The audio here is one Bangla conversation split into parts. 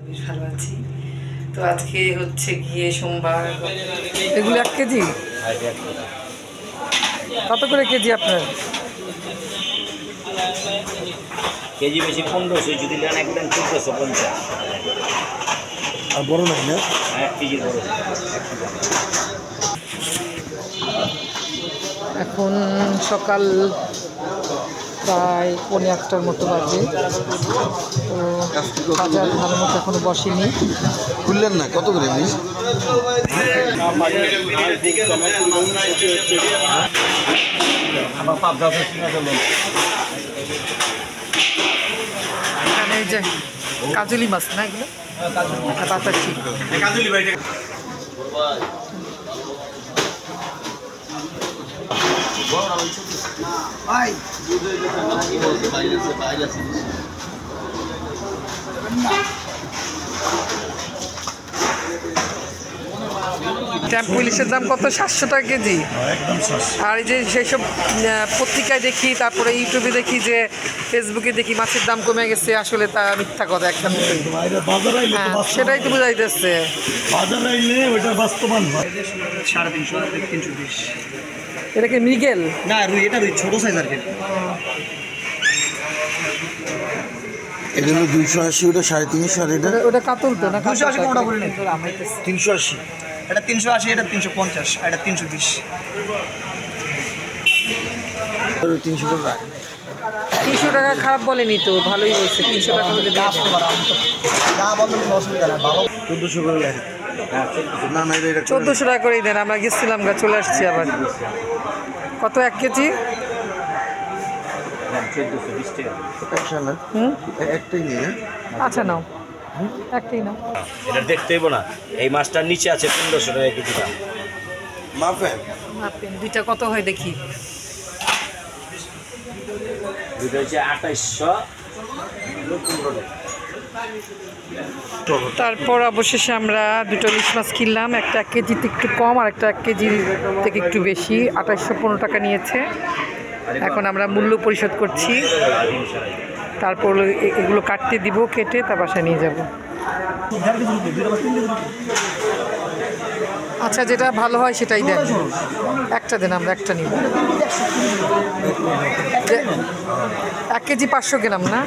বেশ ভালো আছি। তো আজকে হচ্ছে গিয়ে সোমবার। এগুলো 1 কেজি? কত করে কেজি আপনার? কেজি বেশি 1500, যদি নেন একদম 1450। আর বড় নাই না? 1 কেজি বড়। এখন সকাল প্রায় 1:45টার মতো বাজে। তো বাজার ভালো মতো এখনো বসেনি। খুললেন না? কত করে মিস? এখানে এই যে কাজলি মাছ না এগুলো? বাতাসি। টেম্পু ইলিশের দাম কত? 700 টাকা কেজি। আর এই যে সেই সব পত্রিকায় দেখি, তারপরে ইউটিউবে দেখি, যে ফেসবুকে দেখি মাছের দাম কমে গেছে, আসলে তা মিথ্যা কথা একটা। হ্যাঁ, সেটাই তো বোঝাইতেছে। এটা কি মৃগেল? না, রুই। এটা রুই, ছোট সাইজ আর কি। এটা হলো 280, ওটা 350। আর এটা ওটা কাতল তো না? 280 কোনটা বললেন? 380। এটা 380, এটা 350, এটা 320। 300 টাকা। 300 টাকা খারাপ বলেনি তো, ভালোই বলছে। 300 টাকা হলে না বলতে অসুবিধা না, ভালো। 1400 করে লাগে। না না, এটা 1400 টাকা করেই দেন। আমরা গেছিলাম, চলে আসছি আবার। কত 1 কেজি? 1420 টাকা। একটাই নিয়ে। আচ্ছা নাও, একটাই নাও। এটা দেখতে হইব না, এই মাছটার নিচে আছে 1500 টাকা কেজিটা। মাপেন মাপেন দুইটা কত হয় দেখি। দুটো হচ্ছে 2800। তারপর অবশেষে আমরা দুটো ইলিশ মাছ কিনলাম। একটা 1 কেজিতে একটু কম, আর একটা 1 কেজি থেকে একটু বেশি। 2815 টাকা নিয়েছে। এখন আমরা মূল্য পরিশোধ করছি। তারপর এগুলো কাটতে দিব, কেটে তার বাসায় নিয়ে যাব। আচ্ছা, যেটা ভালো হয় সেটাই দেন। একটা দেন, আমরা একটা নিব। 1 কেজি 500 গ্রাম না?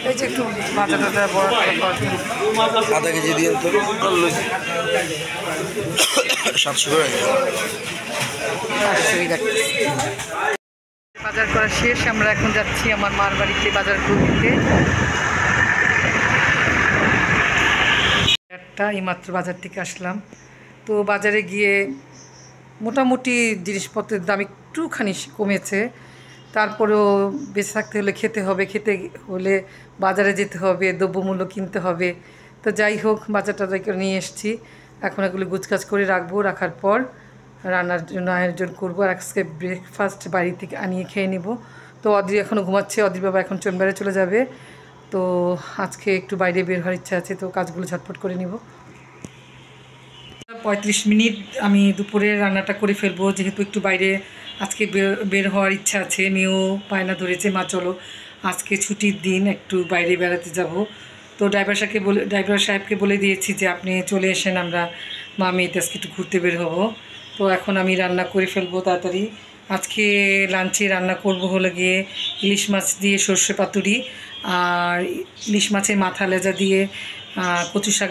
এই যে একটু বাজার টাজার বড় আধা কেজি দিয়ে তো 700 করে। বাজার করা শেষ। আমরা এখন যাচ্ছি আমার মার বাড়িতে বাজার করতে। এইমাত্র বাজার থেকে আসলাম। তো বাজারে গিয়ে মোটামুটি জিনিসপত্রের দাম একটুখানি কমেছে। তারপরেও বেঁচে থাকতে হলে খেতে হবে, খেতে হলে বাজারে যেতে হবে, দ্রব্যমূল্য কিনতে হবে। তো যাই হোক, বাজারটা করে নিয়ে এসেছি। এখন এগুলো গুছগাছ করে রাখবো। রাখার পর রান্নার জন্য আয়োজন করবো। আর আজকে ব্রেকফাস্ট বাড়ি থেকে আনিয়ে খেয়ে নেব। তো অদ্রি এখনও ঘুমাচ্ছে। অদ্রির বাবা এখন চেম্বারে চলে যাবে। তো আজকে একটু বাইরে বের হওয়ার ইচ্ছা আছে, তো কাজগুলো ঝটপট করে নিব। 35 মিনিট আমি দুপুরে রান্নাটা করে ফেলবো, যেহেতু একটু বাইরে আজকে বের হওয়ার ইচ্ছা আছে। মেয়েও বায়না ধরেছে, মা চলো আজকে ছুটির দিন, একটু বাইরে বেড়াতে যাব। তো ড্রাইভার সাহেবকে বলে দিয়েছি যে আপনি চলে এসেন, আমরা মা মেয়েতে আজকে একটু ঘুরতে বের হব। তো এখন আমি রান্না করে ফেলবো তাড়াতাড়ি। আজকে লাঞ্চে রান্না করব হলো গিয়ে ইলিশ মাছ দিয়ে সর্ষে পাতুরি, আর ইলিশ মাছের মাথা লেজা দিয়ে কচু শাক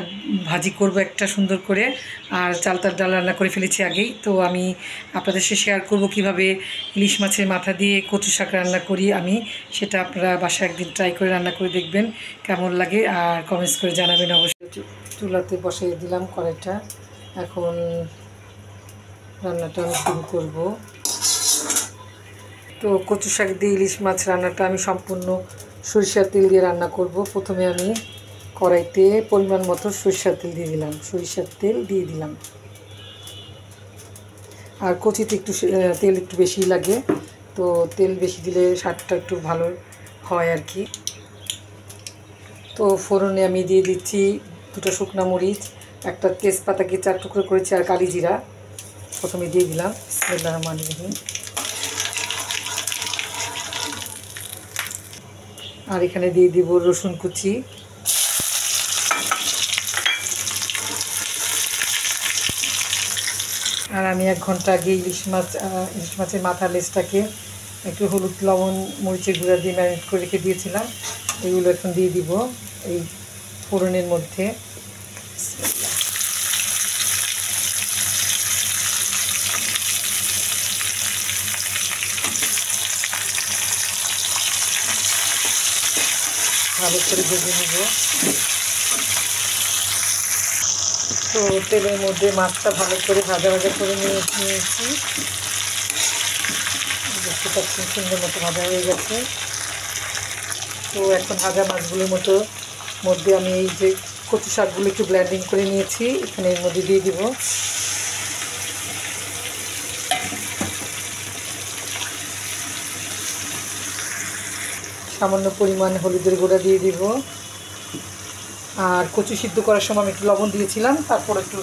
ভাজি করব একটা সুন্দর করে। আর চালতার ডাল রান্না করে ফেলেছি আগেই। তো আমি আপনাদের সাথে শেয়ার করব কিভাবে ইলিশ মাছের মাথা দিয়ে কচু শাক রান্না করি আমি। সেটা আপনারা বাসায় একদিন ট্রাই করে রান্না করে দেখবেন কেমন লাগে, আর কমেন্টস করে জানাবেন অবশ্যই। চুলাতে বসিয়ে দিলাম কড়াইটা। এখন রান্নাটা আমি শুরু করব। তো কচু শাক দিয়ে ইলিশ মাছ রান্নাটা আমি সম্পূর্ণ সরিষার তেল দিয়ে রান্না করব। প্রথমে আমি কড়াইতে পরিমাণ মতো সরিষার তেল দিয়ে দিলাম। সরিষার তেল দিয়ে দিলাম। আর কচিতে একটু তেল একটু বেশি লাগে, তো তেল বেশি দিলে স্বাদটা একটু ভালো হয় আর কি। তো ফোড়নে আমি দিয়ে দিচ্ছি 2টা শুকনা মরিচ, একটা তেজপাতাকে 4 টুকরো করেছি, আর কালি জিরা প্রথমে দিয়ে দিলাম। বিসমিল্লাহির রহমানির রহিম। আর এখানে দিয়ে দিব রসুন কুচি। আর আমি 1 ঘন্টা আগে ইলিশ মাছের মাথার লেজটাকে একটু হলুদ লবণ মরিচের গুঁড়া দিয়ে ম্যারিনেট করে রেখে দিয়েছিলাম। এগুলো এখন দিয়ে দিব এই ফোড়নের মধ্যে। ভালো করে ভেজে নেব। তো তেলের মধ্যে মাছটা ভালো করে ভাজা করে নিয়েছি। দেখতে পাচ্ছেন সুন্দর মতো ভাজা হয়ে গেছে। তো এখন ভাজা মাছগুলোর মধ্যে আমি এই যে কচু শাকগুলো একটু ব্লেন্ডিং করে নিয়েছি, এখানে এর মধ্যে দিয়ে দিব। সামান্য পরিমাণ হলুদের গুঁড়া দিয়ে দিব। আর কচু সিদ্ধ করার সময় আমি একটু লবণ দিয়েছিলাম, তারপর একটু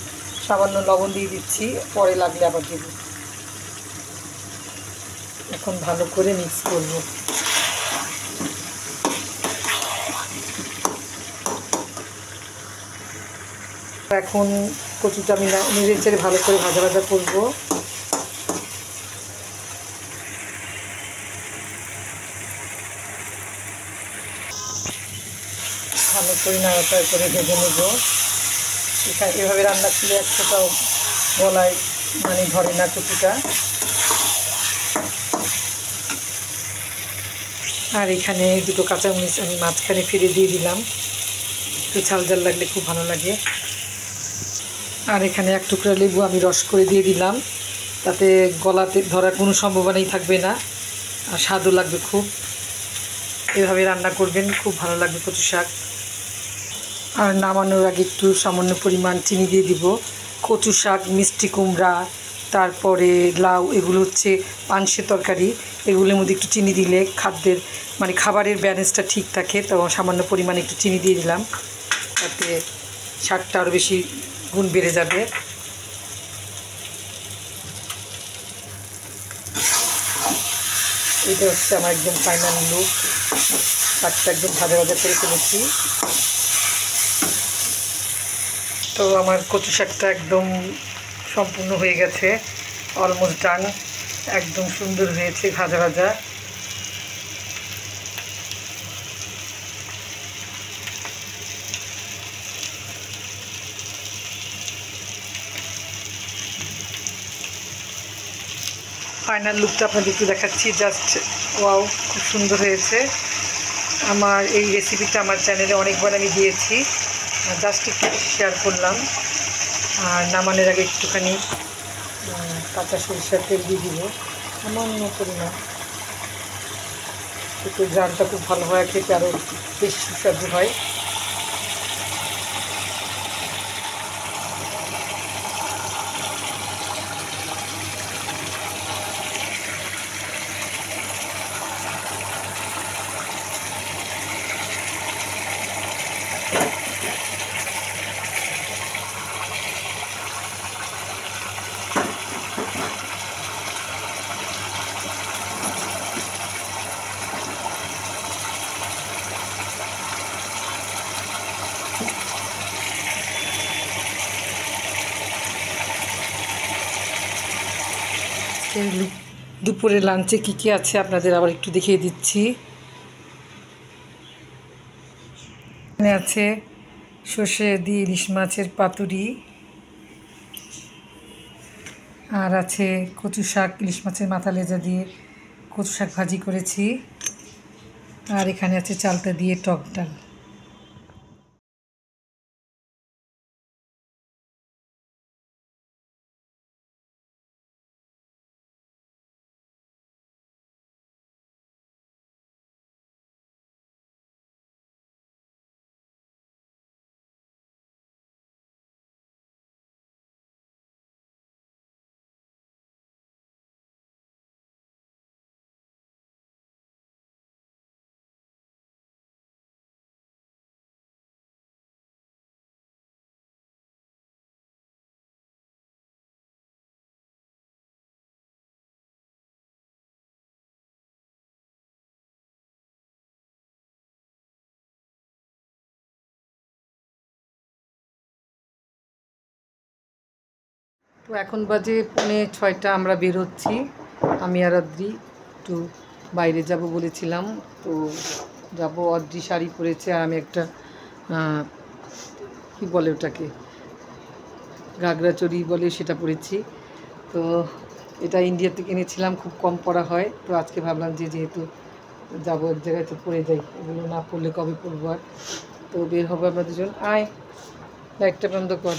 সামান্য লবণ দিয়ে দিচ্ছি, পরে লাগলে আবার দেব। এখন ভালো করে মিক্স করব। এখন কচুটা আমি নেড়ে চেড়ে ভালো করে ভাজা করব। ভালো করে নাড়াচাড়া করে ভেজে নেব। এভাবে রান্না করলে একটাও গলায় ধরে না কচুটা। আর এখানে 2টো কাঁচামরিচ আমি মাঝখানে ফিরে দিয়ে দিলাম, একটু ঝাল লাগলে খুব ভালো লাগে। আর এখানে 1 টুকরা লেবু আমি রস করে দিয়ে দিলাম, তাতে গলাতে ধরার কোনো সম্ভাবনাই থাকবে না, আর স্বাদও লাগবে খুব। এভাবে রান্না করবেন, খুব ভালো লাগবে কচু শাক। আর নামানোর আগে একটু সামান্য পরিমাণ চিনি দিয়ে দিব। কচু শাক, মিষ্টি কুমড়া, তারপরে লাউ, এগুলো হচ্ছে পানসে তরকারি। এগুলোর মধ্যে একটু চিনি দিলে খাবারের ব্যালেন্সটা ঠিক থাকে। তো সামান্য পরিমাণে একটু চিনি দিয়ে দিলাম, তাতে শাকটা আরও বেশি গুণ বেড়ে যাবে। এটা হচ্ছে আমার একদম ফাইনাল লুক। শাকটা একদম ভাজা করে ফেলেছি। তো আমার কচু শাকটা একদম সম্পূর্ণ হয়ে গেছে, অলমোস্ট ডান। একদম সুন্দর হয়েছে ভাজা। ফাইনাল লুকটা আপনাদের একটু দেখাচ্ছি। জাস্ট ওয়াও, খুব সুন্দর হয়েছে। আমার এই রেসিপিটা আমার চ্যানেলে অনেকবার আমি দিয়েছি, জাস্ট একটু শেয়ার করলাম। আর নামানোর আগে একটুখানি কাঁচা সরিষার তেল দিয়ে দিব, সামান্য পরিমাণ। এতে জানটা খুব ভালো হয়, খেতে আরও বেশি সুস্বাদু হয়। দুপুরে লাঞ্চে কী আছে আপনাদের আবার একটু দেখিয়ে দিচ্ছি। এখানে আছে সর্ষে দিয়ে ইলিশ মাছের পাতুরি, আর আছে কচু শাক, ইলিশ মাছের মাথা লেজা দিয়ে কচু শাক ভাজি করেছি, আর এখানে আছে চালতা দিয়ে টক ডাল। তো এখন বাজে 6:45, আমরা বের হচ্ছি। আমি আর অদ্রি একটু বাইরে যাব বলেছিলাম, তো যাব। অদ্রি শাড়ি পরেছে আর আমি একটা কি বলে ওটাকে, ঘাগরা চড়ি বলে, সেটা পরেছি। তো এটা ইন্ডিয়াতে কিনেছিলাম, খুব কম পরা হয়। তো আজকে ভাবলাম যে যেহেতু যাবো এক জায়গায় তো পরে যাই, এগুলো না পরলে কবে পরবো আর। তো বের হবো আমরা দুজন। আয়, লাইটটা বন্ধ কর।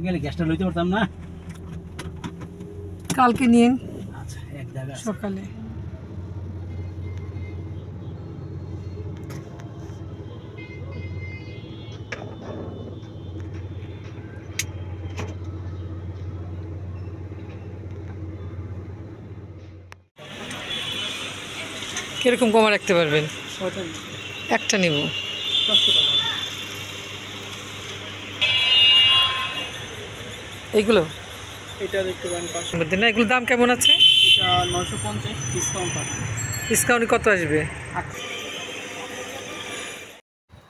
গেলে গ্যাসটা লইতে পারতাম না। কালকে নিয়ে আচ্ছা, এক জায়গা সকালে। কিরকম কমা রাখতে পারবেন? একটা নিব। এইগুলো এটা দেখতে পারেন 500 মধ্যে না, এগুলোর দাম কেমন আছে? এটা 950 ডিসকাউন্ট পাবেন। ডিসকাউন্ট কত আসবে?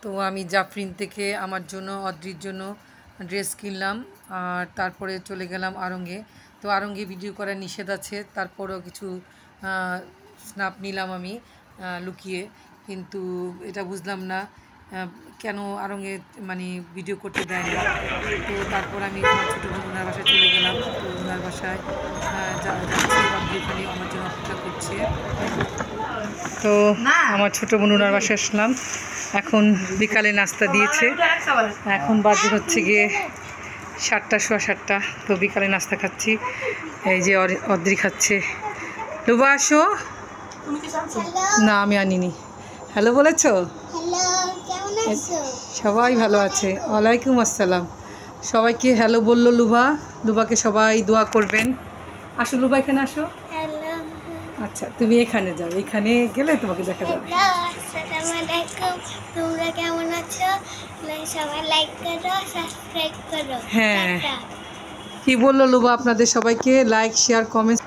তো আমি জাফরিন থেকে আমার জন্য, অদ্রির জন্য ড্রেস কিনলাম আর তারপরে চলে গেলাম আড়ঙ্গে। তো আড়ঙ্গে ভিডিও করা নিষেধ আছে, তারপরেও কিছু স্ন্যাপ নিলাম আমি লুকিয়ে, কিন্তু এটা বুঝলাম না কেন আড়ঙ্গে মানে ভিডিও করতে দেয় না। তো তারপর আমি আমার ছোটো বোন ওনার বাসায় চলে গেলাম। তো ওনার বাসায় যাচ্ছি, ওখানে আমার জন্য অপেক্ষা করছে। তো আমার ছোটো বোন ওনার বাসায় আসলাম, এখন বিকালে নাস্তা দিয়েছে। এখন বাজে হচ্ছে গিয়ে 7টা, সোয়া 7টা। তো বিকালে নাস্তা খাচ্ছি। এই যে অদ্রি খাচ্ছে। লুবা আসো। না, আমি আনিনি। হ্যালো বলেছো? সবাই ভালো আছে। ওয়ালাইকুম আসসালাম। সবাইকে হ্যালো বললো লুবা। লুবাকে সবাই দোয়া করবেন। আসো লুবা, এখানে আসো। আচ্ছা, তুমি এখানে যাও, এখানে গেলে তোমাকে দেখা যাবে। আসসালামু আলাইকুম, তোমরা কেমন আছো? সবাই লাইক করো, সাবস্ক্রাইব করো। হ্যাঁ, কি বললো লুবা আপনাদের সবাইকে? Like, share, comment